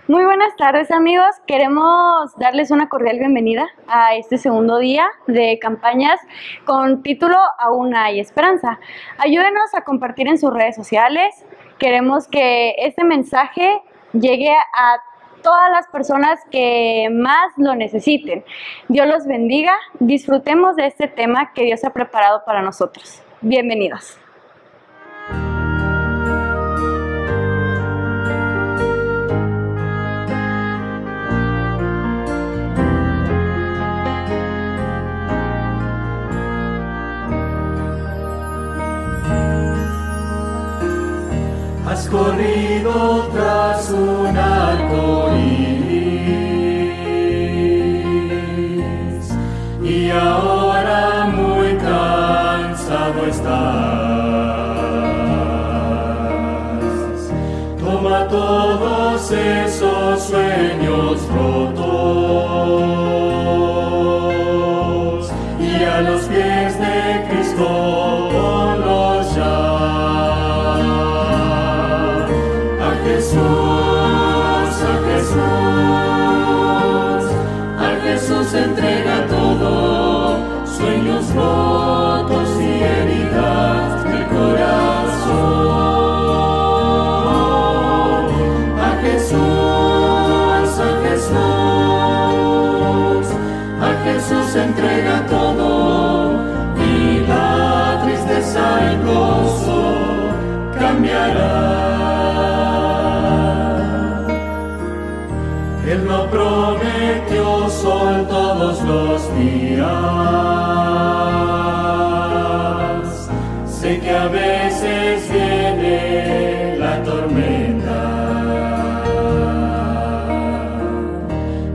Muy buenas tardes, amigos. Queremos darles una cordial bienvenida a este segundo día de campañas con título Aún hay esperanza. Ayúdenos a compartir en sus redes sociales. Queremos que este mensaje llegue a todas las personas que más lo necesiten. Dios los bendiga. Disfrutemos de este tema que Dios ha preparado para nosotros. Bienvenidos. Has corrido tras un arco iris y ahora muy cansado estás. Toma todos esos sueños rotos y a los pies de Cristo ponlos ya. A Jesús entrega todo, sueños rotos y heridas del corazón. A Jesús entrega todo y la tristeza en gozo cambiará. Él no prometió sol todos los días. Sé que a veces viene la tormenta,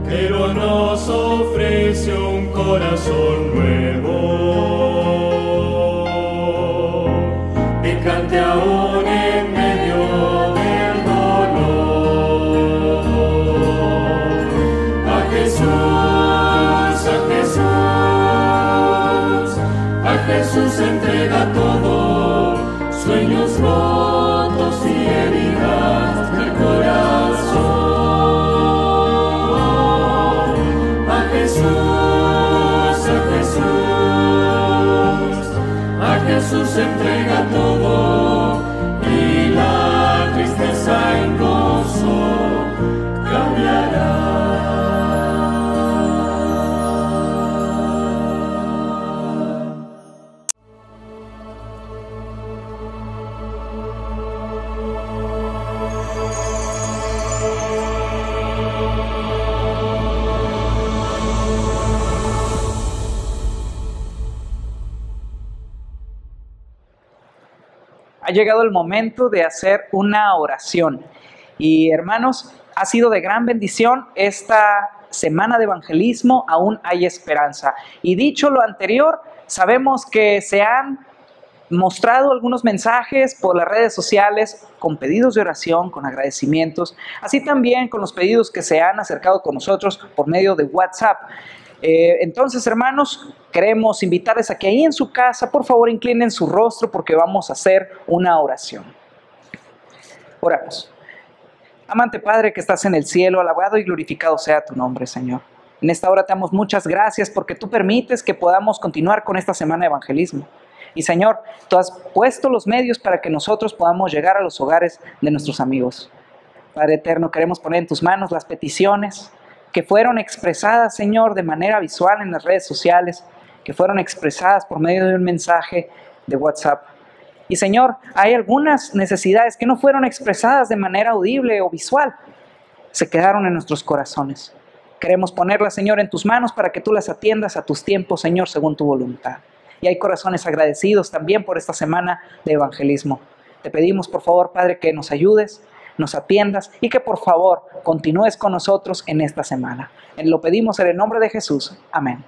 pero nos ofrece un corazón nuevo que cante aún en medio del dolor. A Jesús entrega todo, sueños rotos y heridas del corazón. A Jesús entrega todo y la tristeza en gozo cambiará. Ha llegado el momento de hacer una oración. Y hermanos, ha sido de gran bendición esta semana de evangelismo. Aún hay esperanza. Y dicho lo anterior, sabemos que se han mostrado algunos mensajes por las redes sociales con pedidos de oración, con agradecimientos, así también con los pedidos que se han acercado con nosotros por medio de WhatsApp. Entonces, hermanos, queremos invitarles a que ahí en su casa, por favor, inclinen su rostro porque vamos a hacer una oración. Oramos. Amante Padre que estás en el cielo, alabado y glorificado sea tu nombre, Señor. En esta hora te damos muchas gracias porque tú permites que podamos continuar con esta semana de evangelismo. Y Señor, tú has puesto los medios para que nosotros podamos llegar a los hogares de nuestros amigos. Padre eterno, queremos poner en tus manos las peticiones que fueron expresadas, Señor, de manera visual en las redes sociales, que fueron expresadas por medio de un mensaje de WhatsApp. Y Señor, hay algunas necesidades que no fueron expresadas de manera audible o visual, se quedaron en nuestros corazones. Queremos ponerlas, Señor, en tus manos para que tú las atiendas a tus tiempos, Señor, según tu voluntad. Y hay corazones agradecidos también por esta semana de evangelismo. Te pedimos, por favor, Padre, que nos ayudes, nos atiendas y que por favor continúes con nosotros en esta semana. Lo pedimos en el nombre de Jesús. Amén.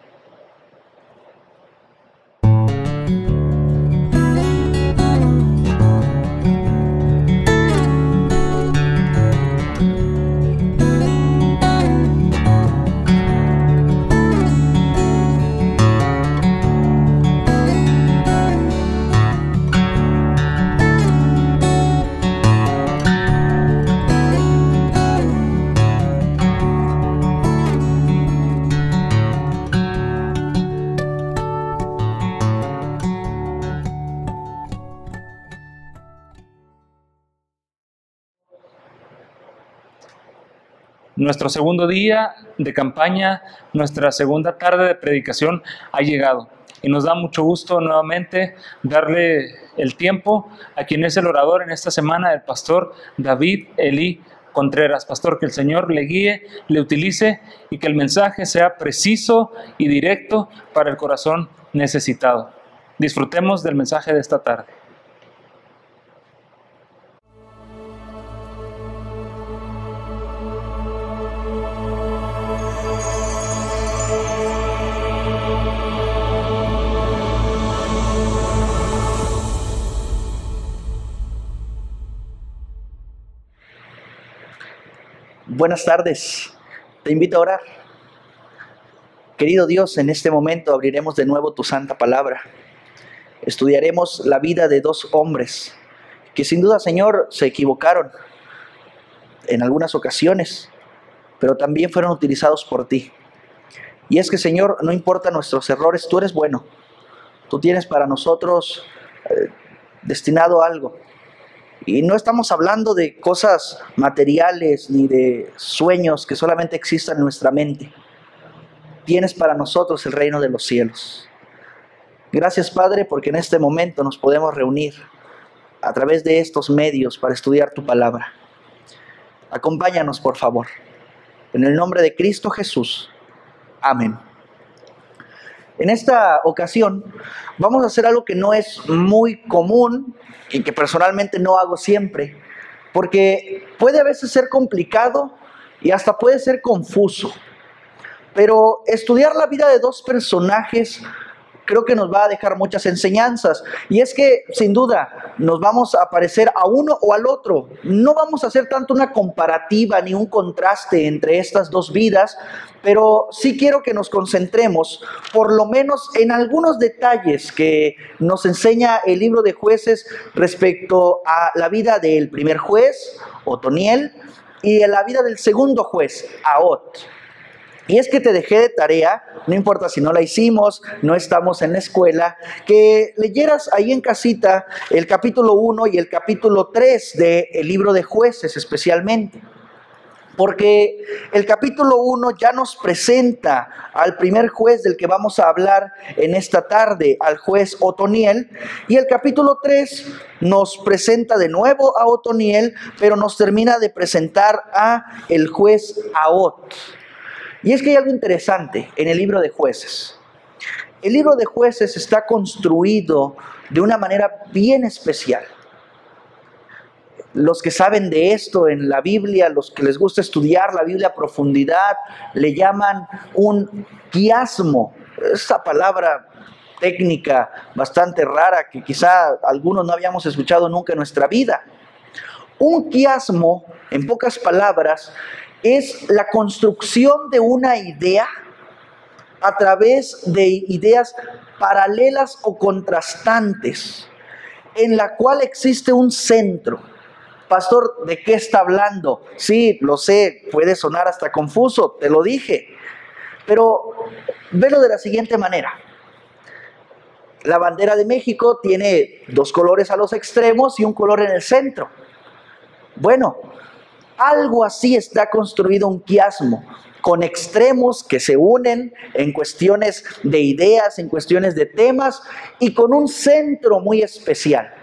Nuestro segundo día de campaña, nuestra segunda tarde de predicación ha llegado. Y nos da mucho gusto nuevamente darle el tiempo a quien es el orador en esta semana, el pastor David Eli Contreras. Pastor, que el Señor le guíe, le utilice y que el mensaje sea preciso y directo para el corazón necesitado. Disfrutemos del mensaje de esta tarde. Buenas tardes, te invito a orar. Querido Dios, en este momento abriremos de nuevo tu santa palabra. Estudiaremos la vida de dos hombres que sin duda, Señor, se equivocaron en algunas ocasiones, pero también fueron utilizados por ti. Y es que, Señor, no importa nuestros errores, tú eres bueno. Tú tienes para nosotros destinado algo. Y no estamos hablando de cosas materiales ni de sueños que solamente existan en nuestra mente. Tienes para nosotros el reino de los cielos. Gracias, Padre, porque en este momento nos podemos reunir a través de estos medios para estudiar tu palabra. Acompáñanos, por favor. En el nombre de Cristo Jesús. Amén. En esta ocasión vamos a hacer algo que no es muy común y que personalmente no hago siempre, porque puede a veces ser complicado y hasta puede ser confuso. Pero estudiar la vida de dos personajes creo que nos va a dejar muchas enseñanzas. Y es que, sin duda, nos vamos a parecer a uno o al otro. No vamos a hacer tanto una comparativa ni un contraste entre estas dos vidas, pero sí quiero que nos concentremos, por lo menos en algunos detalles que nos enseña el libro de Jueces respecto a la vida del primer juez, Otoniel, y de la vida del segundo juez, Ahod. Y es que te dejé de tarea, no importa si no la hicimos, no estamos en la escuela, que leyeras ahí en casita el capítulo 1 y el capítulo 3 del libro de Jueces especialmente. Porque el capítulo 1 ya nos presenta al primer juez del que vamos a hablar en esta tarde, al juez Otoniel, y el capítulo 3 nos presenta de nuevo a Otoniel, pero nos termina de presentar a el juez Ahod. Y es que hay algo interesante en el libro de Jueces. El libro de Jueces está construido de una manera bien especial. Los que saben de esto en la Biblia, los que les gusta estudiar la Biblia a profundidad, le llaman un quiasmo. Esa palabra técnica bastante rara que quizá algunos no habíamos escuchado nunca en nuestra vida. Un quiasmo, en pocas palabras, es la construcción de una idea a través de ideas paralelas o contrastantes, en la cual existe un centro. Pastor, ¿de qué está hablando? Sí, lo sé, puede sonar hasta confuso, te lo dije, pero velo de la siguiente manera. La bandera de México tiene dos colores a los extremos y un color en el centro. Bueno, algo así está construido un quiasmo, con extremos que se unen en cuestiones de ideas, en cuestiones de temas, y con un centro muy especial.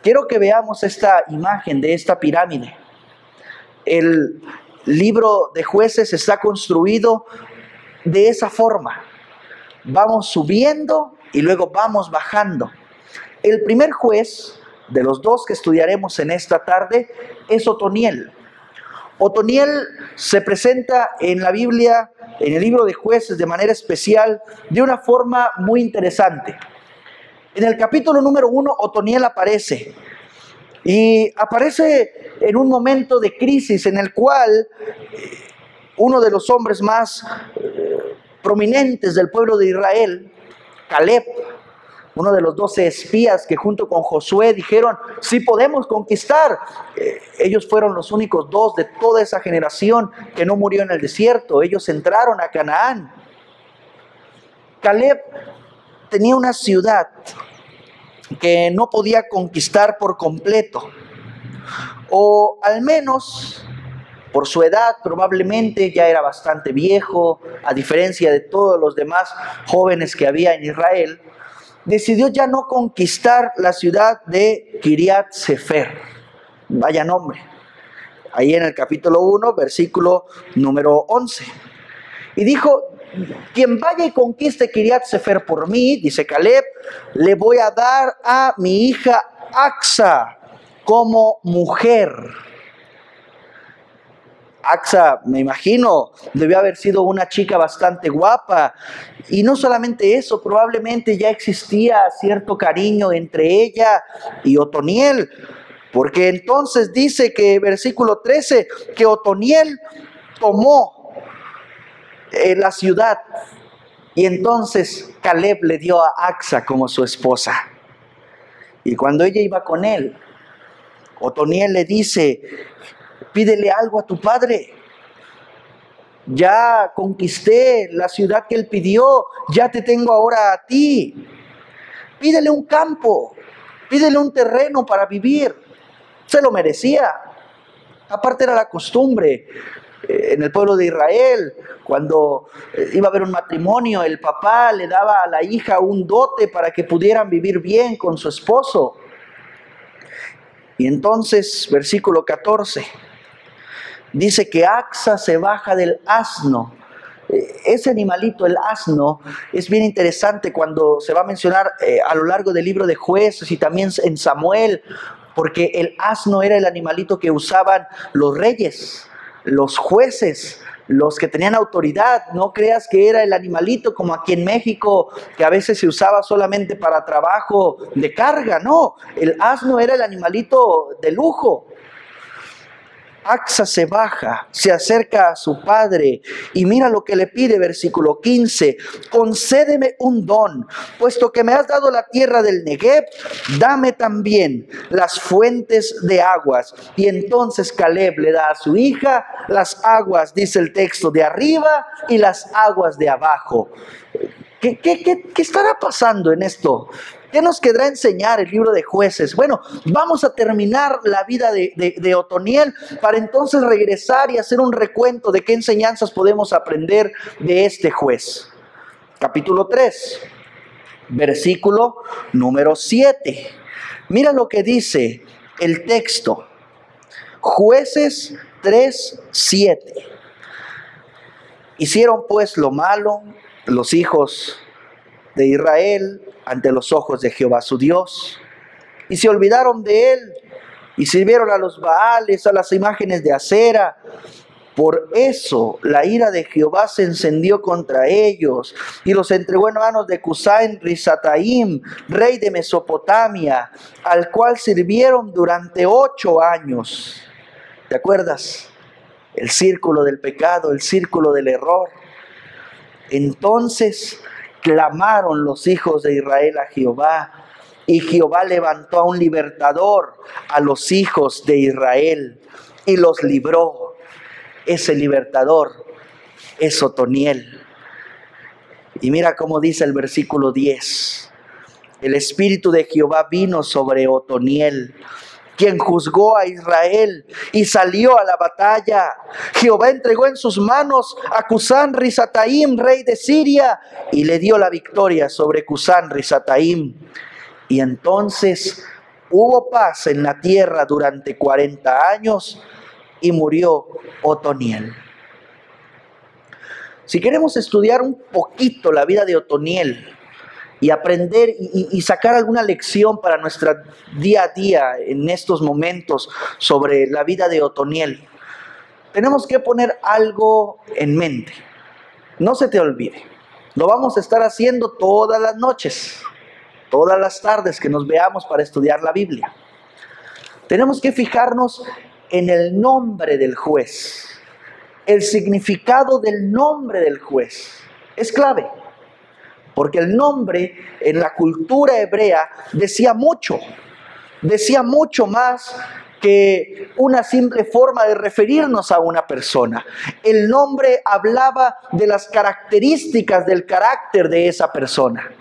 Quiero que veamos esta imagen de esta pirámide. El libro de Jueces está construido de esa forma. Vamos subiendo y luego vamos bajando. El primer juez de los dos que estudiaremos en esta tarde es Otoniel. Otoniel se presenta en la Biblia, en el libro de Jueces, de manera especial, de una forma muy interesante. En el capítulo número 1, Otoniel aparece. Y aparece en un momento de crisis en el cual uno de los hombres más prominentes del pueblo de Israel, Caleb, uno de los 12 espías que junto con Josué dijeron, sí podemos conquistar. Ellos fueron los únicos dos de toda esa generación que no murió en el desierto. Ellos entraron a Canaán. Caleb tenía una ciudad que no podía conquistar por completo, o al menos Por su edad probablemente ya era bastante viejo, a diferencia de todos los demás jóvenes que había en Israel, decidió ya no conquistar la ciudad de Kiriat Sefer. Vaya nombre. Ahí en el capítulo 1, versículo número 11. Y dijo: quien vaya y conquiste Kiriat Sefer por mí, dice Caleb, le voy a dar a mi hija Acsa como mujer. Acsa, me imagino, debió haber sido una chica bastante guapa. Y no solamente eso, probablemente ya existía cierto cariño entre ella y Otoniel. Porque entonces dice que, versículo 13, que Otoniel tomó la ciudad. Y entonces Caleb le dio a Acsa como su esposa. Y cuando ella iba con él, Otoniel le dice: pídele algo a tu padre. Ya conquisté la ciudad que él pidió, ya te tengo ahora a ti. Pídele un campo, pídele un terreno para vivir. Se lo merecía. Aparte era la costumbre en el pueblo de Israel, cuando iba a haber un matrimonio, el papá le daba a la hija un dote para que pudieran vivir bien con su esposo. Y entonces, versículo 14, dice que Acsa se baja del asno. Ese animalito, el asno, es bien interesante cuando se va a mencionar a lo largo del libro de Jueces y también en Samuel, porque el asno era el animalito que usaban los reyes, los jueces, los que tenían autoridad. No creas que era el animalito como aquí en México, que a veces se usaba solamente para trabajo de carga. No, el asno era el animalito de lujo. Acsa se baja, se acerca a su padre y mira lo que le pide, versículo 15: concédeme un don, puesto que me has dado la tierra del Negev, dame también las fuentes de aguas. Y entonces Caleb le da a su hija las aguas, dice el texto, de arriba y las aguas de abajo. ¿Qué estará pasando en esto? ¿Qué nos quedará enseñar el libro de Jueces? Bueno, vamos a terminar la vida de Otoniel para entonces regresar y hacer un recuento de qué enseñanzas podemos aprender de este juez. Capítulo 3, versículo número 7. Mira lo que dice el texto. Jueces 3, 7. Hicieron pues lo malo los hijos de Israel ante los ojos de Jehová su Dios, y se olvidaron de él, y sirvieron a los Baales, a las imágenes de acera. Por eso la ira de Jehová se encendió contra ellos, y los entregó en manos de Cusán Risataim, rey de Mesopotamia, al cual sirvieron durante 8 años. ¿Te acuerdas? El círculo del pecado, el círculo del error. Entonces clamaron los hijos de Israel a Jehová, y Jehová levantó a un libertador a los hijos de Israel y los libró. Ese libertador es Otoniel. Y mira cómo dice el versículo 10: el espíritu de Jehová vino sobre Otoniel, quien juzgó a Israel y salió a la batalla. Jehová entregó en sus manos a Cusán Risataim, rey de Siria, y le dio la victoria sobre Cusán Risataim. Y entonces hubo paz en la tierra durante 40 años y murió Otoniel. Si queremos estudiar un poquito la vida de Otoniel y aprender y sacar alguna lección para nuestro día a día en estos momentos sobre la vida de Otoniel, tenemos que poner algo en mente. No se te olvide, lo vamos a estar haciendo todas las noches, todas las tardes que nos veamos para estudiar la Biblia. Tenemos que fijarnos en el nombre del juez. El significado del nombre del juez es clave, porque el nombre en la cultura hebrea decía mucho más que una simple forma de referirnos a una persona. El nombre hablaba de las características del carácter de esa persona.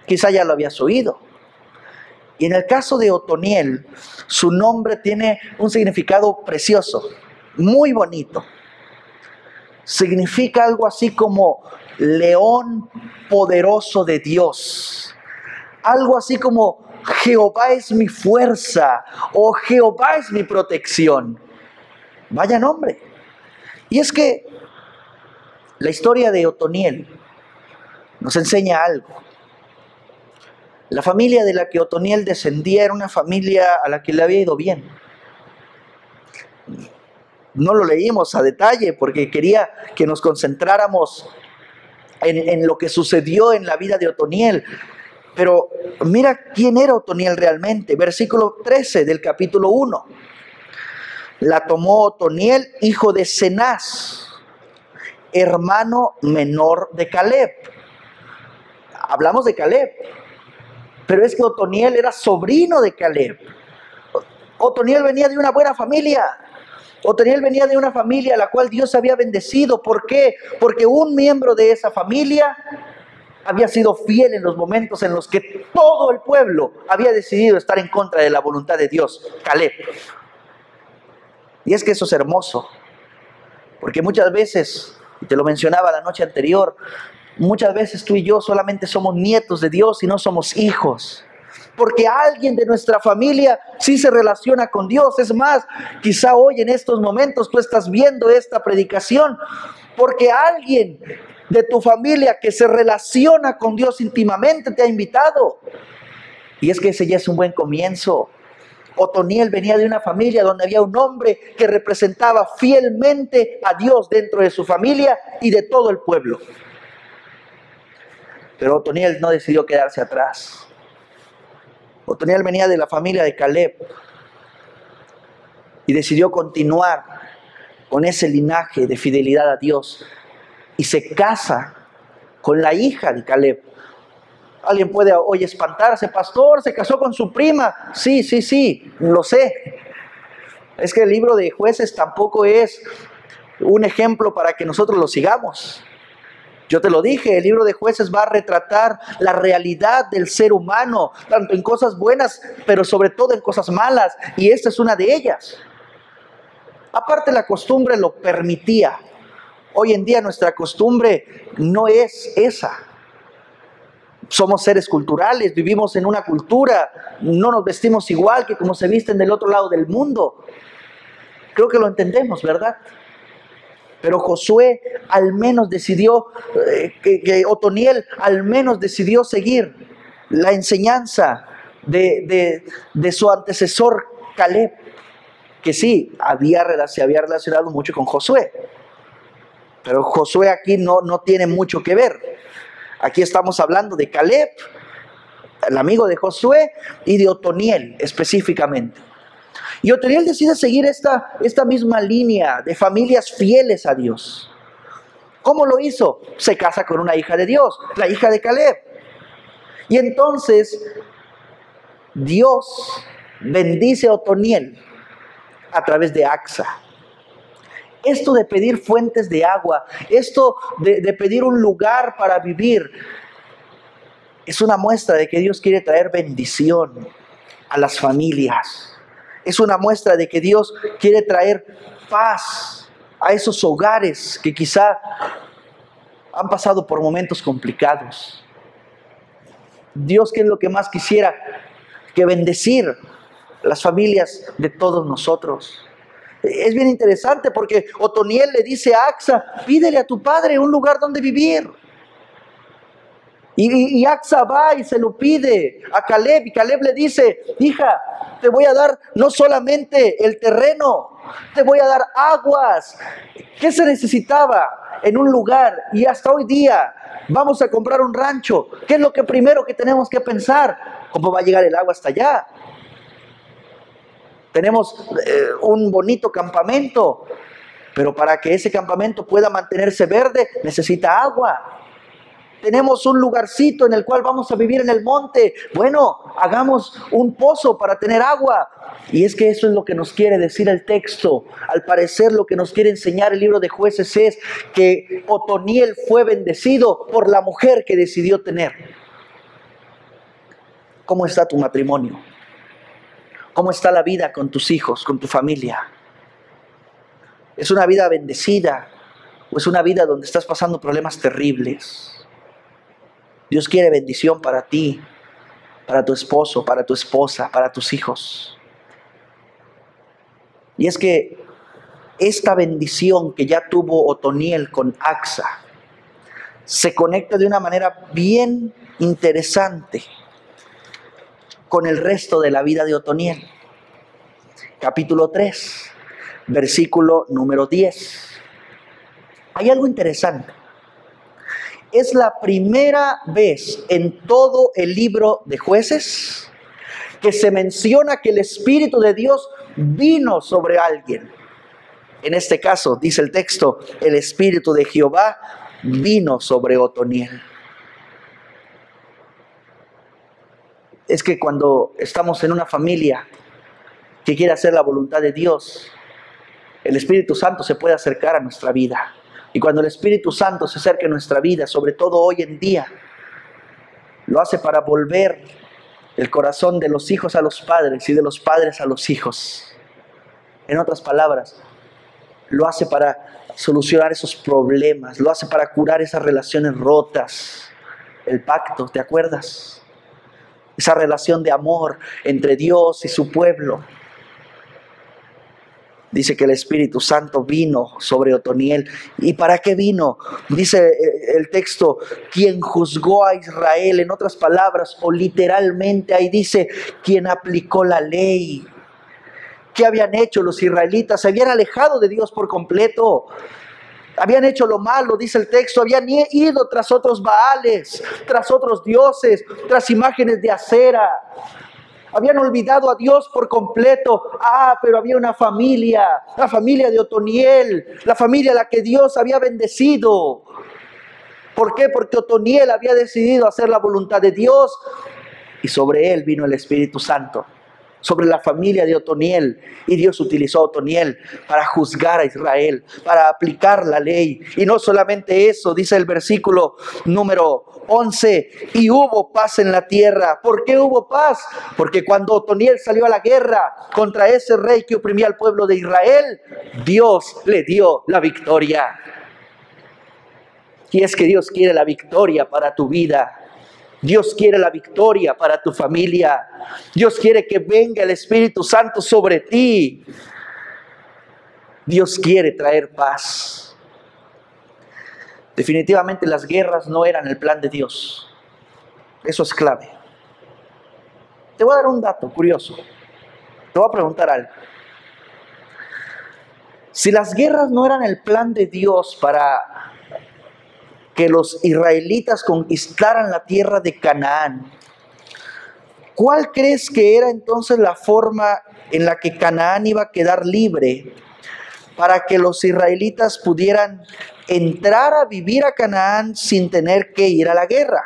Quizá ya lo habías oído. Y en el caso de Otoniel, su nombre tiene un significado precioso, muy bonito. Significa algo así como león poderoso de Dios. Algo así como Jehová es mi fuerza o Jehová es mi protección. Vaya nombre. Y es que la historia de Otoniel nos enseña algo. La familia de la que Otoniel descendía era una familia a la que le había ido bien. No lo leímos a detalle porque quería que nos concentráramos en lo que sucedió en la vida de Otoniel. Pero mira quién era Otoniel realmente. Versículo 13 del capítulo 1. La tomó Otoniel, hijo de Cenaz, hermano menor de Caleb. Hablamos de Caleb, pero es que Otoniel era sobrino de Caleb. Otoniel venía de una buena familia. Otoniel venía de una familia a la cual Dios había bendecido. ¿Por qué? Porque un miembro de esa familia había sido fiel en los momentos en los que todo el pueblo había decidido estar en contra de la voluntad de Dios, Caleb. Y es que eso es hermoso, porque muchas veces, y te lo mencionaba la noche anterior, muchas veces tú y yo solamente somos nietos de Dios y no somos hijos. Porque alguien de nuestra familia sí se relaciona con Dios. Es más, quizá hoy en estos momentos tú estás viendo esta predicación porque alguien de tu familia que se relaciona con Dios íntimamente te ha invitado. Y es que ese ya es un buen comienzo. Otoniel venía de una familia donde había un hombre que representaba fielmente a Dios dentro de su familia y de todo el pueblo. Pero Otoniel no decidió quedarse atrás. Otoniel venía de la familia de Caleb y decidió continuar con ese linaje de fidelidad a Dios y se casa con la hija de Caleb. Alguien puede hoy espantarse, pastor, se casó con su prima. Sí, lo sé. Es que el libro de Jueces tampoco es un ejemplo para que nosotros lo sigamos. Yo te lo dije, el libro de Jueces va a retratar la realidad del ser humano, tanto en cosas buenas, pero sobre todo en cosas malas, y esta es una de ellas. Aparte, la costumbre lo permitía. Hoy en día nuestra costumbre no es esa. Somos seres culturales, vivimos en una cultura, no nos vestimos igual que como se visten del otro lado del mundo. Creo que lo entendemos, ¿verdad? Pero Josué al menos decidió, Otoniel al menos decidió seguir la enseñanza de su antecesor Caleb, que sí, se había relacionado mucho con Josué. Pero Josué aquí no tiene mucho que ver. Aquí estamos hablando de Caleb, el amigo de Josué, y de Otoniel específicamente. Y Otoniel decide seguir esta misma línea de familias fieles a Dios. ¿Cómo lo hizo? Se casa con una hija de Dios, la hija de Caleb. Y entonces Dios bendice a Otoniel a través de Axa. Esto de pedir fuentes de agua, esto de pedir un lugar para vivir, es una muestra de que Dios quiere traer bendición a las familias. Es una muestra de que Dios quiere traer paz a esos hogares que quizá han pasado por momentos complicados. Dios, ¿qué es lo que más quisiera? Que bendecir las familias de todos nosotros. Es bien interesante porque Otoniel le dice a Axa, pídele a tu padre un lugar donde vivir. Y Axa va y se lo pide a Caleb, y Caleb le dice, hija, te voy a dar no solamente el terreno, te voy a dar aguas. ¿Qué se necesitaba en un lugar? Y hasta hoy día vamos a comprar un rancho. ¿Qué es lo que primero que tenemos que pensar? ¿Cómo va a llegar el agua hasta allá? Tenemos un bonito campamento, pero para que ese campamento pueda mantenerse verde, necesita agua. Tenemos un lugarcito en el cual vamos a vivir en el monte. Bueno, hagamos un pozo para tener agua. Y es que eso es lo que nos quiere decir el texto. Al parecer lo que nos quiere enseñar el libro de Jueces es que Otoniel fue bendecido por la mujer que decidió tener. ¿Cómo está tu matrimonio? ¿Cómo está la vida con tus hijos, con tu familia? ¿Es una vida bendecida o es una vida donde estás pasando problemas terribles? Dios quiere bendición para ti, para tu esposo, para tu esposa, para tus hijos. Y es que esta bendición que ya tuvo Otoniel con Axa se conecta de una manera bien interesante con el resto de la vida de Otoniel. Capítulo 3, versículo número 10. Hay algo interesante. Es la primera vez en todo el libro de Jueces que se menciona que el Espíritu de Dios vino sobre alguien. En este caso, dice el texto, el Espíritu de Jehová vino sobre Otoniel. Es que cuando estamos en una familia que quiere hacer la voluntad de Dios, el Espíritu Santo se puede acercar a nuestra vida. Y cuando el Espíritu Santo se acerca a nuestra vida, sobre todo hoy en día, lo hace para volver el corazón de los hijos a los padres y de los padres a los hijos. En otras palabras, lo hace para solucionar esos problemas, lo hace para curar esas relaciones rotas. El pacto, ¿te acuerdas? Esa relación de amor entre Dios y su pueblo. Dice que el Espíritu Santo vino sobre Otoniel. ¿Y para qué vino? Dice el texto, quien juzgó a Israel, en otras palabras, o literalmente ahí dice, quien aplicó la ley. ¿Qué habían hecho los israelitas? Se habían alejado de Dios por completo. Habían hecho lo malo, dice el texto, habían ido tras otros baales, tras otros dioses, tras imágenes de acera. Habían olvidado a Dios por completo. Pero había una familia, la familia de Otoniel, la familia a la que Dios había bendecido. ¿Por qué? Porque Otoniel había decidido hacer la voluntad de Dios y sobre él vino el Espíritu Santo. Sobre la familia de Otoniel, y Dios utilizó a Otoniel para juzgar a Israel, para aplicar la ley. Y no solamente eso, dice el versículo número 11, y hubo paz en la tierra. ¿Por qué hubo paz? Porque cuando Otoniel salió a la guerra contra ese rey que oprimía al pueblo de Israel, Dios le dio la victoria. Y es que Dios quiere la victoria para tu vida. Dios quiere la victoria para tu familia. Dios quiere que venga el Espíritu Santo sobre ti. Dios quiere traer paz. Definitivamente las guerras no eran el plan de Dios. Eso es clave. Te voy a dar un dato curioso. Te voy a preguntar algo. Si las guerras no eran el plan de Dios para que los israelitas conquistaran la tierra de Canaán, ¿cuál crees que era entonces la forma en la que Canaán iba a quedar libre para que los israelitas pudieran entrar a vivir a Canaán sin tener que ir a la guerra?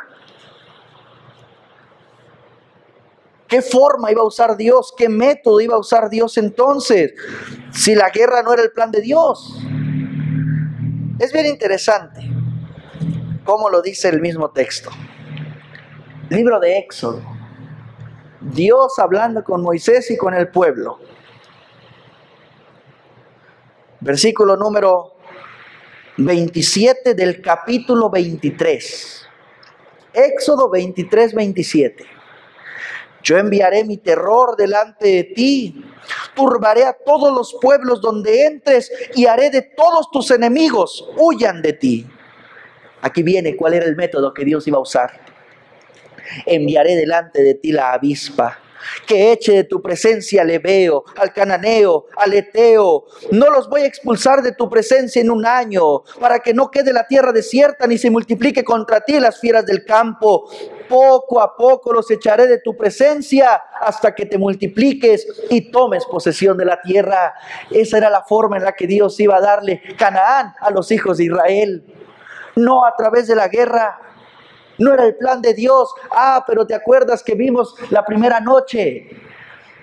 ¿Qué forma iba a usar Dios? ¿Qué método iba a usar Dios entonces? Si la guerra no era el plan de Dios. Es bien interesante cómo lo dice el mismo texto. Libro de Éxodo. Dios hablando con Moisés y con el pueblo. Versículo número 27 del capítulo 23. Éxodo 23, 27. Yo enviaré mi terror delante de ti, turbaré a todos los pueblos donde entres y haré de todos tus enemigos huyan de ti. Aquí viene cuál era el método que Dios iba a usar. Enviaré delante de ti la avispa, que eche de tu presencia al Ebeo, al Cananeo, al Eteo. No los voy a expulsar de tu presencia en un año, para que no quede la tierra desierta, ni se multiplique contra ti las fieras del campo. Poco a poco los echaré de tu presencia, hasta que te multipliques y tomes posesión de la tierra. Esa era la forma en la que Dios iba a darle Canaán a los hijos de Israel. No a través de la guerra. No era el plan de Dios. Pero te acuerdas que vimos la primera noche.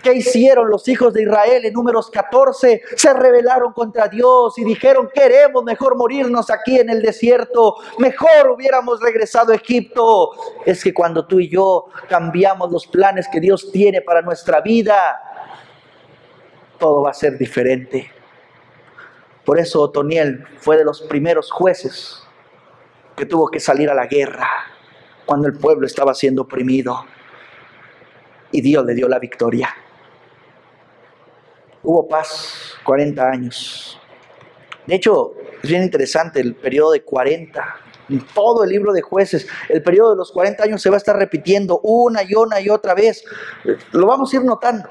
¿Qué hicieron los hijos de Israel en Números 14? Se rebelaron contra Dios y dijeron: queremos mejor morirnos aquí en el desierto. Mejor hubiéramos regresado a Egipto. Es que cuando tú y yo cambiamos los planes que Dios tiene para nuestra vida, todo va a ser diferente. Por eso Otoniel fue de los primeros jueces que tuvo que salir a la guerra cuando el pueblo estaba siendo oprimido. Y Dios le dio la victoria. Hubo paz 40 años. De hecho, es bien interesante el periodo de 40. En todo el libro de Jueces, el periodo de los 40 años se va a estar repitiendo una y otra vez. Lo vamos a ir notando.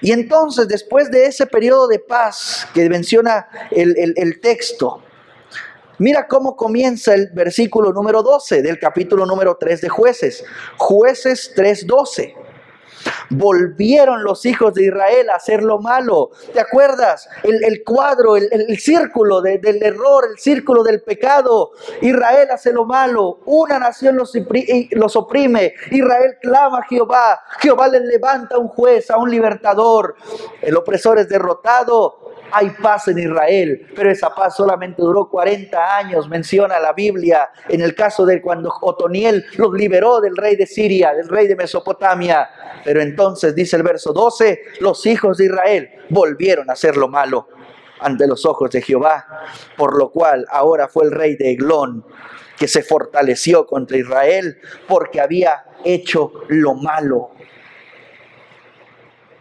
Y entonces, después de ese periodo de paz que menciona el texto, mira cómo comienza el versículo número 12 del capítulo número 3 de Jueces. Jueces 3:12. Volvieron los hijos de Israel a hacer lo malo. ¿Te acuerdas? El cuadro, el círculo del error, el círculo del pecado. Israel hace lo malo. Una nación los oprime. Israel clama a Jehová. Jehová les levanta un juez, a un libertador. El opresor es derrotado. Hay paz en Israel, pero esa paz solamente duró 40 años, menciona la Biblia, en el caso de cuando Otoniel los liberó del rey de Siria, del rey de Mesopotamia. Pero entonces, dice el verso 12, los hijos de Israel volvieron a hacer lo malo ante los ojos de Jehová, por lo cual ahora fue el rey de Eglón que se fortaleció contra Israel, porque había hecho lo malo.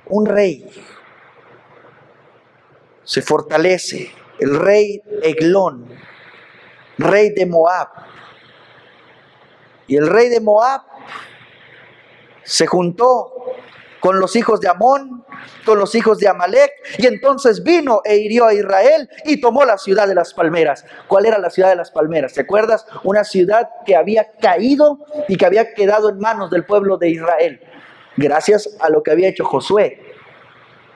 Un rey se fortalece, el rey Eglón, rey de Moab. Y el rey de Moab se juntó con los hijos de Amón, con los hijos de Amalek, y entonces vino e hirió a Israel y tomó la ciudad de las palmeras. ¿Cuál era la ciudad de las palmeras? ¿Te acuerdas? Una ciudad que había caído y que había quedado en manos del pueblo de Israel, gracias a lo que había hecho Josué.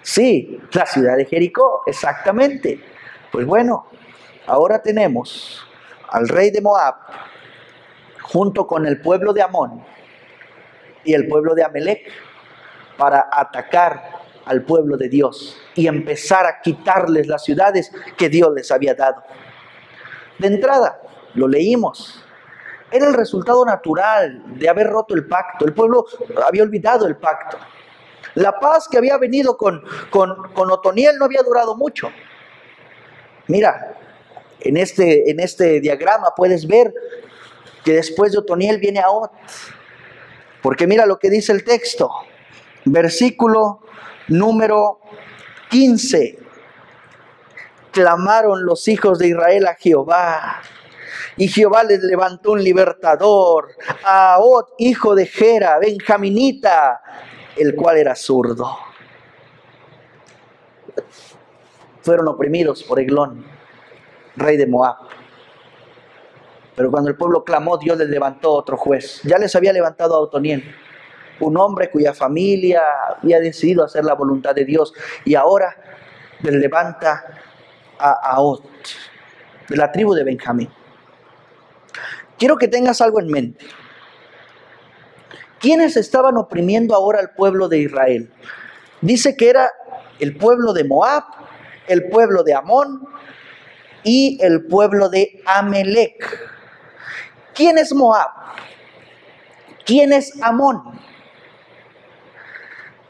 Sí, la ciudad de Jericó, exactamente. Pues bueno, ahora tenemos al rey de Moab junto con el pueblo de Amón y el pueblo de Amalek para atacar al pueblo de Dios y empezar a quitarles las ciudades que Dios les había dado. De entrada, lo leímos, era el resultado natural de haber roto el pacto. El pueblo había olvidado el pacto. La paz que había venido con Otoniel no había durado mucho. Mira, en este diagrama puedes ver que después de Otoniel viene Ahot. Porque mira lo que dice el texto. Versículo número 15. Clamaron los hijos de Israel a Jehová, y Jehová les levantó un libertador, a Ahot, hijo de Gera, benjaminita, el cual era zurdo. Fueron oprimidos por Eglón, rey de Moab. Pero cuando el pueblo clamó, Dios les levantó otro juez. Ya les había levantado a Otoniel, un hombre cuya familia había decidido hacer la voluntad de Dios. Y ahora les levanta a Ahot, de la tribu de Benjamín. Quiero que tengas algo en mente. ¿Quiénes estaban oprimiendo ahora al pueblo de Israel? Dice que era el pueblo de Moab, el pueblo de Amón y el pueblo de Amalek. ¿Quién es Moab? ¿Quién es Amón?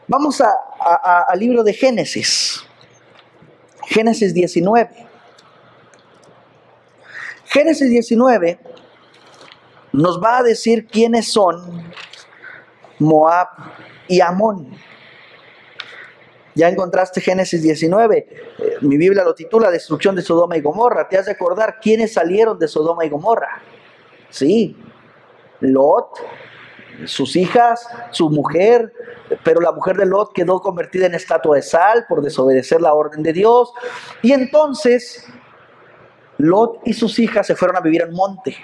Vamos al libro de Génesis. Génesis 19. Génesis 19 nos va a decir quiénes son Moab y Amón. Ya encontraste Génesis 19. Mi Biblia lo titula Destrucción de Sodoma y Gomorra. Te has de acordar quiénes salieron de Sodoma y Gomorra. Sí, Lot, sus hijas, su mujer, pero la mujer de Lot quedó convertida en estatua de sal por desobedecer la orden de Dios. Y entonces Lot y sus hijas se fueron a vivir en monte.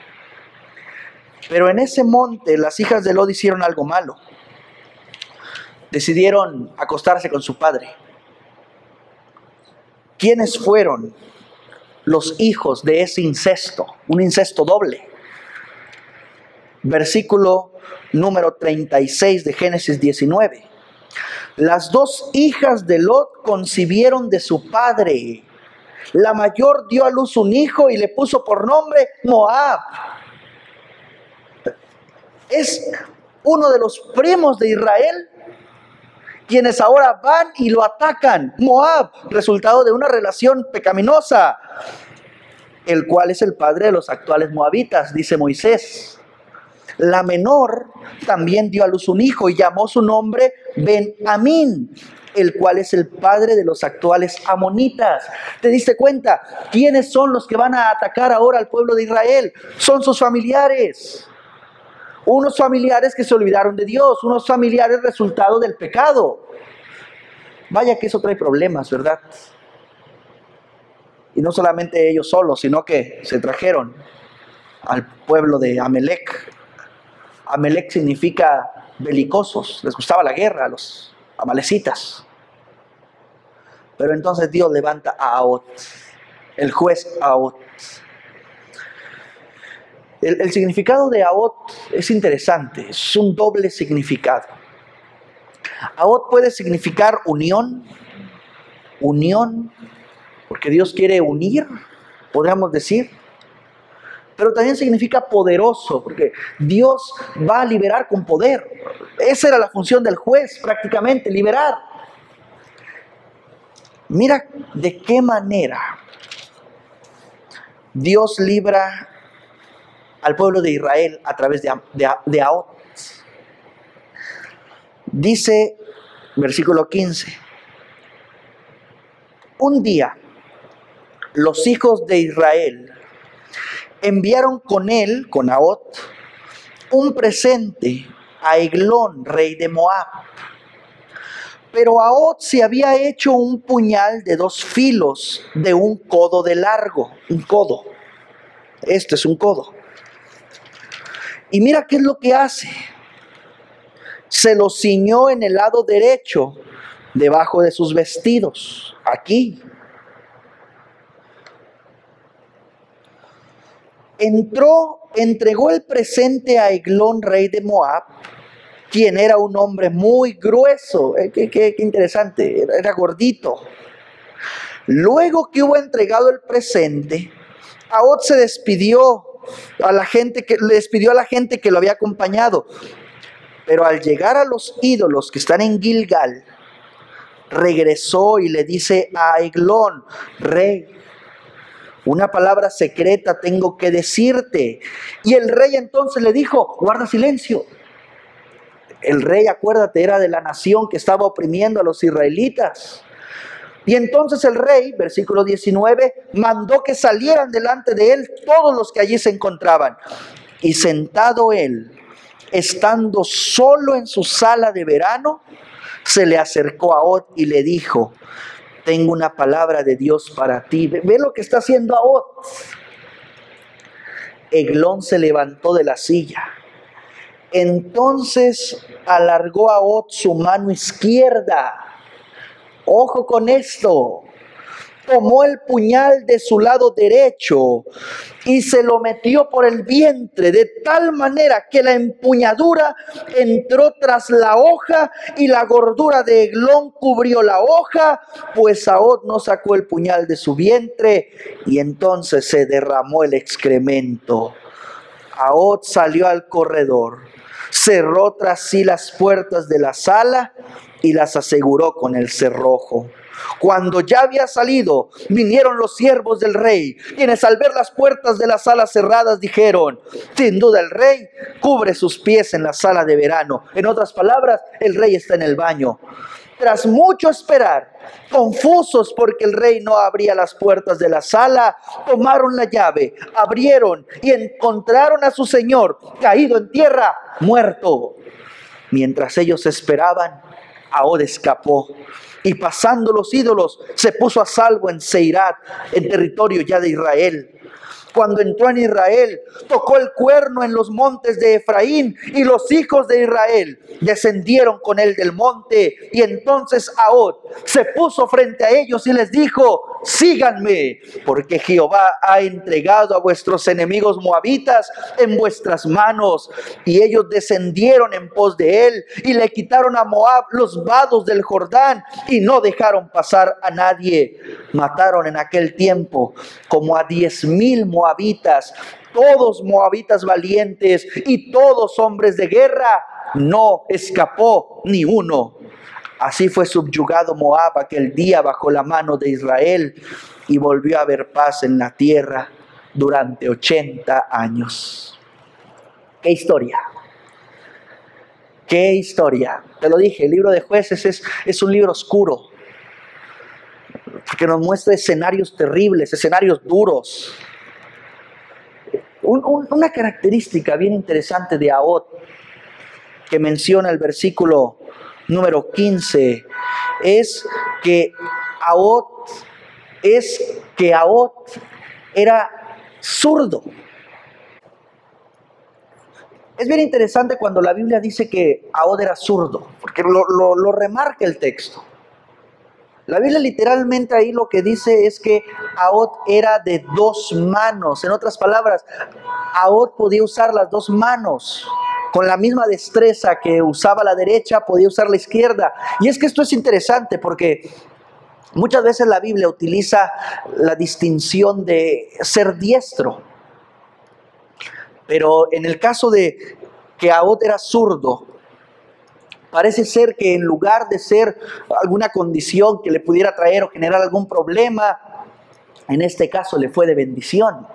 Pero en ese monte las hijas de Lot hicieron algo malo. Decidieron acostarse con su padre. ¿Quiénes fueron los hijos de ese incesto? Un incesto doble. Versículo número 36 de Génesis 19. Las dos hijas de Lot concibieron de su padre. La mayor dio a luz un hijo y le puso por nombre Moab. Es uno de los primos de Israel quienes ahora van y lo atacan. Moab, resultado de una relación pecaminosa, el cual es el padre de los actuales moabitas, dice Moisés. La menor también dio a luz un hijo y llamó su nombre Ben-Amín, el cual es el padre de los actuales amonitas. ¿Te diste cuenta? ¿Quiénes son los que van a atacar ahora al pueblo de Israel? Son sus familiares. Unos familiares que se olvidaron de Dios, unos familiares resultado del pecado. Vaya que eso trae problemas, ¿verdad? Y no solamente ellos solos, sino que se trajeron al pueblo de Amalek. Amalek significa belicosos, les gustaba la guerra a los amalecitas. Pero entonces Dios levanta a Ahot, el juez Ahot. El significado de Ahot es interesante, es un doble significado. Ahot puede significar unión, porque Dios quiere unir, podríamos decir. Pero también significa poderoso, porque Dios va a liberar con poder. Esa era la función del juez, prácticamente, liberar. Mira de qué manera Dios libra al pueblo de Israel a través de Ahot. Dice, versículo 15, un día los hijos de Israel enviaron con él, con Ahot, un presente a Eglón, rey de Moab. Pero Ahot se había hecho un puñal de 2 filos de un codo de largo, un codo. Este es un codo. Y mira qué es lo que hace. Se lo ciñó en el lado derecho, debajo de sus vestidos, aquí. Entregó el presente a Eglón, rey de Moab, quien era un hombre muy grueso. Qué interesante, era gordito. Luego que hubo entregado el presente, Ahot se despidió a la gente que lo había acompañado. Pero al llegar a los ídolos que están en Gilgal, regresó y le dice a Eglón, rey, una palabra secreta tengo que decirte. Y el rey entonces le dijo, guarda silencio. El rey, acuérdate, era de la nación que estaba oprimiendo a los israelitas. Y entonces el rey, versículo 19, mandó que salieran delante de él todos los que allí se encontraban. Y sentado él, estando solo en su sala de verano, se le acercó a Ahot y le dijo, tengo una palabra de Dios para ti. Ve lo que está haciendo Ahot. Eglón se levantó de la silla. Entonces alargó Ahot su mano izquierda. Ojo con esto. Tomó el puñal de su lado derecho y se lo metió por el vientre, de tal manera que la empuñadura entró tras la hoja y la gordura de Eglón cubrió la hoja, pues Ahot no sacó el puñal de su vientre, y entonces se derramó el excremento. Ahot salió al corredor, cerró tras sí las puertas de la sala y las aseguró con el cerrojo. Cuando ya había salido, vinieron los siervos del rey, quienes al ver las puertas de la sala cerradas dijeron, sin duda el rey cubre sus pies en la sala de verano. En otras palabras, el rey está en el baño. Tras mucho esperar, confusos porque el rey no abría las puertas de la sala, tomaron la llave, abrieron y encontraron a su señor caído en tierra, muerto. Mientras ellos esperaban, Ahot escapó y pasando los ídolos se puso a salvo en Seirat, en territorio ya de Israel. Cuando entró en Israel, tocó el cuerno en los montes de Efraín, y los hijos de Israel descendieron con él del monte. Y entonces Ahot se puso frente a ellos y les dijo, síganme, porque Jehová ha entregado a vuestros enemigos moabitas en vuestras manos. Y ellos descendieron en pos de él y le quitaron a Moab los vados del Jordán y no dejaron pasar a nadie. Mataron en aquel tiempo como a 10,000 moabitas, todos moabitas valientes y todos hombres de guerra. No escapó ni uno. Así fue subyugado Moab aquel día bajo la mano de Israel y volvió a haber paz en la tierra durante 80 años. ¡Qué historia! ¡Qué historia! Te lo dije, el libro de Jueces es un libro oscuro, porque nos muestra escenarios terribles, escenarios duros. Una característica bien interesante de Ahod, que menciona el versículo número 15, es que Ahod era zurdo. Es bien interesante cuando la Biblia dice que Ahod era zurdo, porque lo remarca el texto. La Biblia literalmente ahí lo que dice es que Ahod era de 2 manos. En otras palabras, Ahod podía usar las 2 manos. Con la misma destreza que usaba la derecha, podía usar la izquierda. Y es que esto es interesante porque muchas veces la Biblia utiliza la distinción de ser diestro. Pero en el caso de que Ahod era zurdo, parece ser que en lugar de ser alguna condición que le pudiera traer o generar algún problema, en este caso le fue de bendición.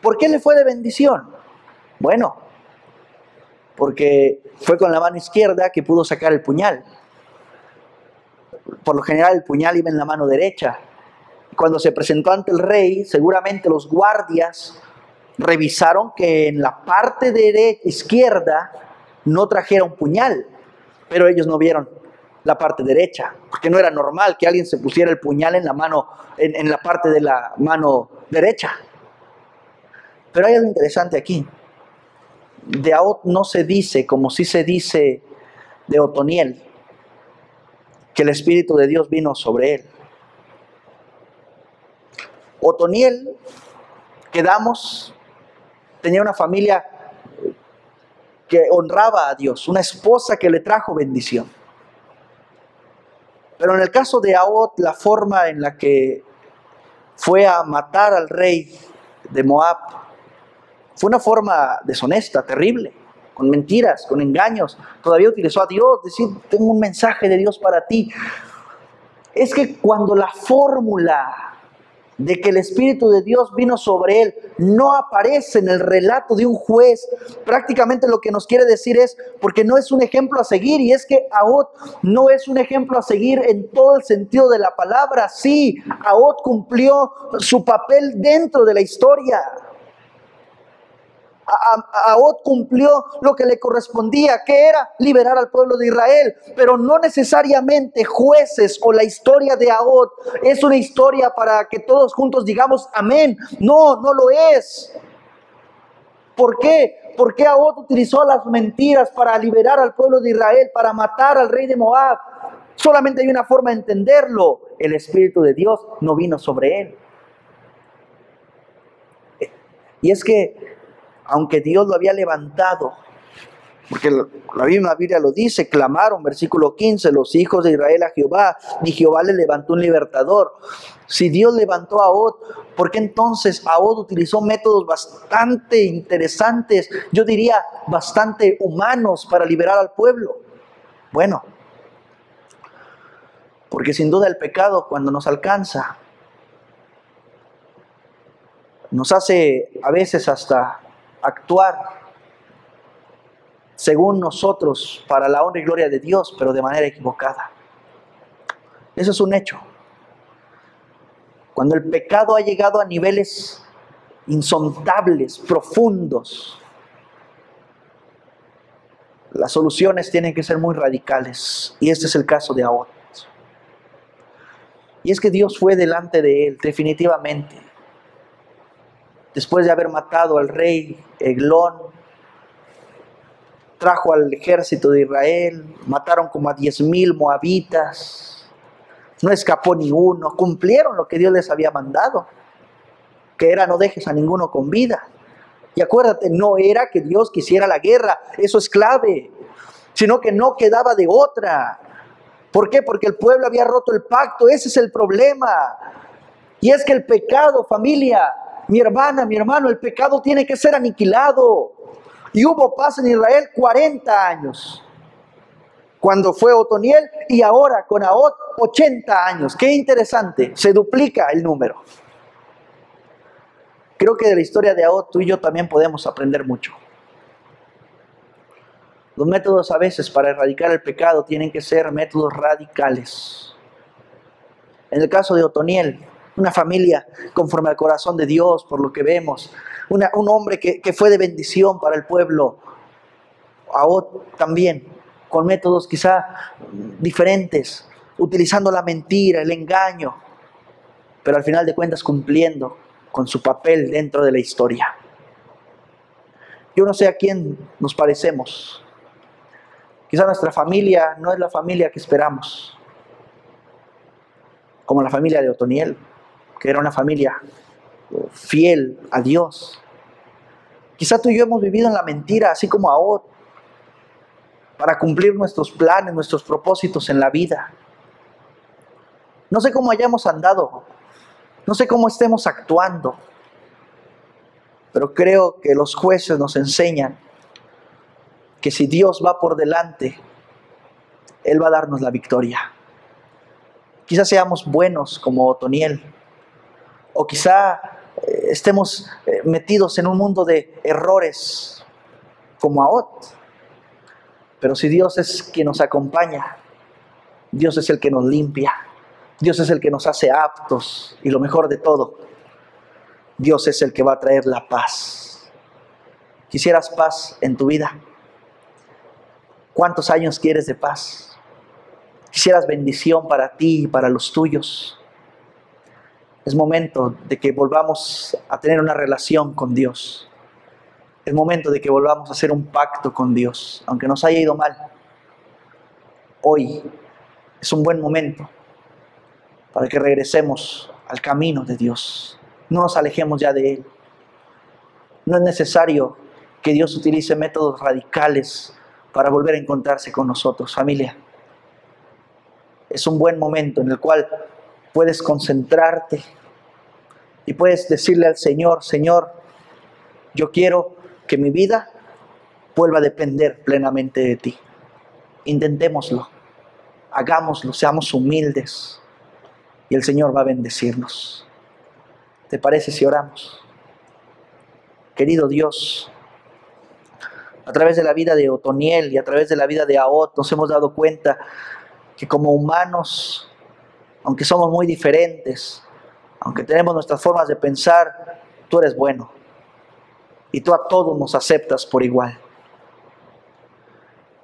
¿Por qué le fue de bendición? Bueno, porque fue con la mano izquierda que pudo sacar el puñal. Por lo general el puñal iba en la mano derecha. Cuando se presentó ante el rey, seguramente los guardias revisaron que en la parte izquierda no trajera un puñal. Pero ellos no vieron la parte derecha, porque no era normal que alguien se pusiera el puñal en la mano, en la parte de la mano derecha. Pero hay algo interesante aquí. De Ahod no se dice, como sí se dice de Otoniel, que el Espíritu de Dios vino sobre él. Otoniel, tenía una familia que honraba a Dios, una esposa que le trajo bendición. Pero en el caso de Ahod, la forma en la que fue a matar al rey de Moab fue una forma deshonesta, terrible, con mentiras, con engaños. Todavía utilizó a Dios, decir, tengo un mensaje de Dios para ti. Es que cuando la fórmula de que el Espíritu de Dios vino sobre él no aparece en el relato de un juez, prácticamente lo que nos quiere decir es, porque no es un ejemplo a seguir, y es que Ahod no es un ejemplo a seguir en todo el sentido de la palabra. Sí, Ahod cumplió su papel dentro de la historia. Ahod cumplió lo que le correspondía, que era liberar al pueblo de Israel, pero no necesariamente Jueces o la historia de Ahod es una historia para que todos juntos digamos amén. No, no lo es. ¿Por qué? Porque Ahod utilizó las mentiras para liberar al pueblo de Israel, para matar al rey de Moab. Solamente hay una forma de entenderlo: el Espíritu de Dios no vino sobre él. Y es que aunque Dios lo había levantado, porque la Biblia lo dice, clamaron, versículo 15, los hijos de Israel a Jehová, y Jehová le levantó un libertador. Si Dios levantó a Ahod, ¿por qué entonces Ahod utilizó métodos bastante interesantes, yo diría bastante humanos, para liberar al pueblo? Bueno, porque sin duda el pecado, cuando nos alcanza, nos hace a veces hasta actuar según nosotros para la honra y gloria de Dios, pero de manera equivocada. Eso es un hecho. Cuando el pecado ha llegado a niveles insondables, profundos, las soluciones tienen que ser muy radicales, y este es el caso de Ahod. Y es que Dios fue delante de él, definitivamente. Después de haber matado al rey Eglón, trajo al ejército de Israel, mataron como a 10,000 moabitas, no escapó ni uno, cumplieron lo que Dios les había mandado, que era no dejes a ninguno con vida. Y acuérdate, no era que Dios quisiera la guerra, eso es clave, sino que no quedaba de otra. ¿Por qué? Porque el pueblo había roto el pacto, ese es el problema. Y es que el pecado, familia, mi hermana, mi hermano, el pecado tiene que ser aniquilado. Y hubo paz en Israel 40 años. cuando fue Otoniel, y ahora con Ahot 80 años. Qué interesante, se duplica el número. Creo que de la historia de Ahot tú y yo también podemos aprender mucho. Los métodos a veces para erradicar el pecado tienen que ser métodos radicales. En el caso de Otoniel, una familia conforme al corazón de Dios, por lo que vemos, un hombre que fue de bendición para el pueblo. Ahot también, con métodos quizá diferentes, utilizando la mentira, el engaño, pero al final de cuentas cumpliendo con su papel dentro de la historia. Yo no sé a quién nos parecemos. Quizá nuestra familia no es la familia que esperamos, como la familia de Otoniel, que era una familia fiel a Dios. Quizá tú y yo hemos vivido en la mentira, así como Ahot, para cumplir nuestros planes, nuestros propósitos en la vida. No sé cómo hayamos andado, no sé cómo estemos actuando, pero creo que los jueces nos enseñan que si Dios va por delante, Él va a darnos la victoria. Quizás seamos buenos como Otoniel, o quizá estemos metidos en un mundo de errores como Ahot. Pero si Dios es quien nos acompaña, Dios es el que nos limpia, Dios es el que nos hace aptos, y lo mejor de todo, Dios es el que va a traer la paz. ¿Quisieras paz en tu vida? ¿Cuántos años quieres de paz? ¿Quisieras bendición para ti y para los tuyos? Es momento de que volvamos a tener una relación con Dios. Es momento de que volvamos a hacer un pacto con Dios, aunque nos haya ido mal. Hoy es un buen momento para que regresemos al camino de Dios. No nos alejemos ya de Él. No es necesario que Dios utilice métodos radicales para volver a encontrarse con nosotros, familia. Es un buen momento en el cual puedes concentrarte y puedes decirle al Señor: Señor, yo quiero que mi vida vuelva a depender plenamente de ti. Intentémoslo, hagámoslo, seamos humildes y el Señor va a bendecirnos. ¿Te parece si oramos? Querido Dios, a través de la vida de Otoniel y a través de la vida de Ahot nos hemos dado cuenta que como humanos, aunque somos muy diferentes, aunque tenemos nuestras formas de pensar, tú eres bueno y tú a todos nos aceptas por igual.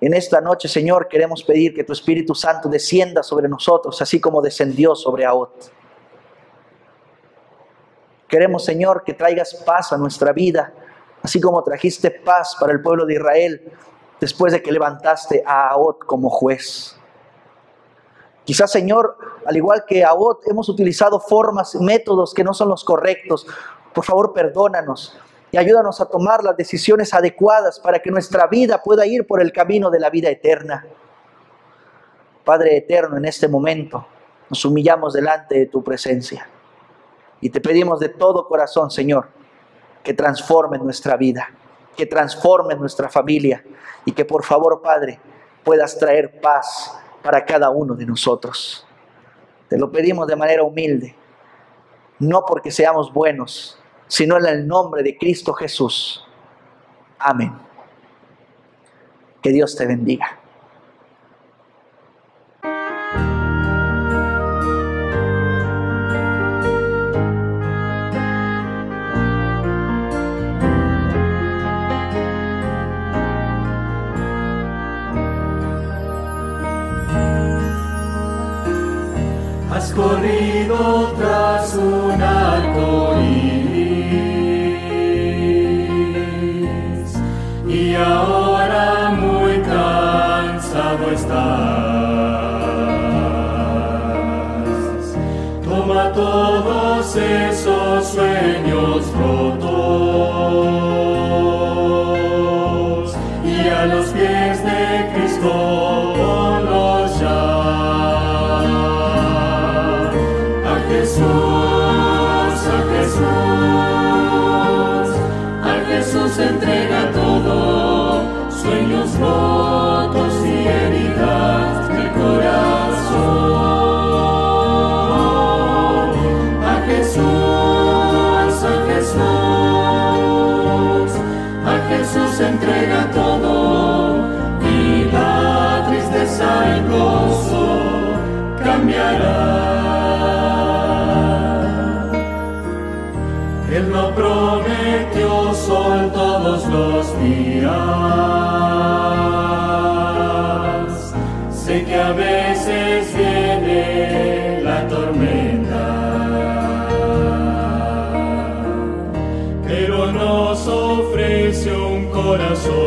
En esta noche, Señor, queremos pedir que tu Espíritu Santo descienda sobre nosotros, así como descendió sobre Ahot. Queremos, Señor, que traigas paz a nuestra vida, así como trajiste paz para el pueblo de Israel después de que levantaste a Ahot como juez. Quizás, Señor, al igual que Ahot, hemos utilizado formas, métodos que no son los correctos. Por favor, perdónanos y ayúdanos a tomar las decisiones adecuadas para que nuestra vida pueda ir por el camino de la vida eterna. Padre eterno, en este momento nos humillamos delante de tu presencia y te pedimos de todo corazón, Señor, que transforme nuestra vida, que transforme nuestra familia y que por favor, Padre, puedas traer paz para cada uno de nosotros. Te lo pedimos de manera humilde, no porque seamos buenos, sino en el nombre de Cristo Jesús. Amén. Que Dios te bendiga. Has corrido tras un arco iris y ahora muy cansado estás. Toma todos esos sueños rotos y a los pies de Cristo ponlos ya. Entrega todo, sueños rotos y heridas. a Jesús entrega todo y la tristeza en gozo cambiará. Él no prometió sol todos los días, sé que a veces viene la tormenta, pero nos ofrece un corazón